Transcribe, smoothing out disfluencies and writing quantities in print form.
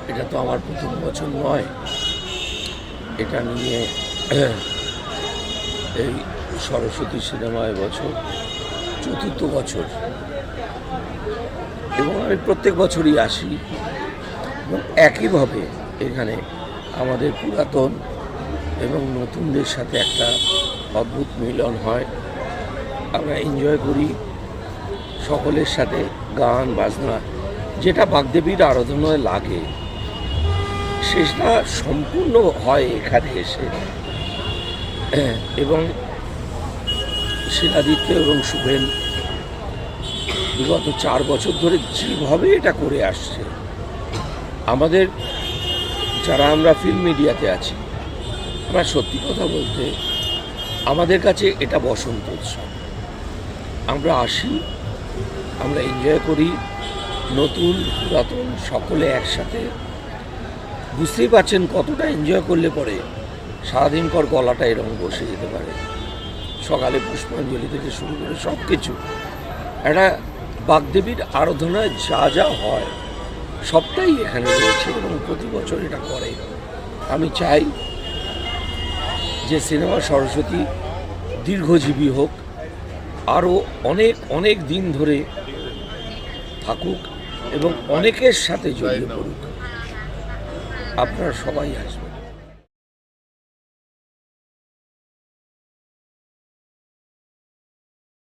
এটা তো আমার প্রথম বছর নয়, এটা নিয়ে এই সরস্বতী সিনেমা এবছর চতুর্থ বছর, এবং আমি প্রত্যেক বছরই আসি এবং একইভাবে এখানে আমাদের পুরাতন এবং নতুনদের সাথে একটা অদ্ভুত মিলন হয়। আমরা এনজয় করি সকলের সাথে, গান বাজনা যেটা বাগদেবীর আরাধনায় লাগে সেটা সম্পূর্ণ হয় এখানে এসে। এবং শিলাদিত্য এবং শুভেন বিগত 4 বছর ধরে যেভাবে এটা করে আসছে, আমাদের যারা আমরা ফিল্ম মিডিয়াতে আছি, আমরা সত্যি কথা বলতে আমাদের কাছে এটা বসন্ত উৎসব। আমরা আসি, আমরা এনজয় করি, নতুন পুরাতন সকলে একসাথে। বুঝতেই পারছেন কতটা এনজয় করলে পরে সারাদিন পর গলাটা এরকম বসে যেতে পারে। সকালে পুষ্পাঞ্জলি থেকে শুরু করে সব কিছু একটা বাগদেবীর আরাধনায় যা যা হয় সবটাই এখানে রয়েছে এবং প্রতি বছর এটা করে। আমি চাই যে সিনেমা সরস্বতী দীর্ঘজীবী হোক, আরও অনেক অনেক দিন ধরে থাকুক এবং অনেকের সাথে জড়িয়ে পড়ুক। আপনারা সবাই আসবেন।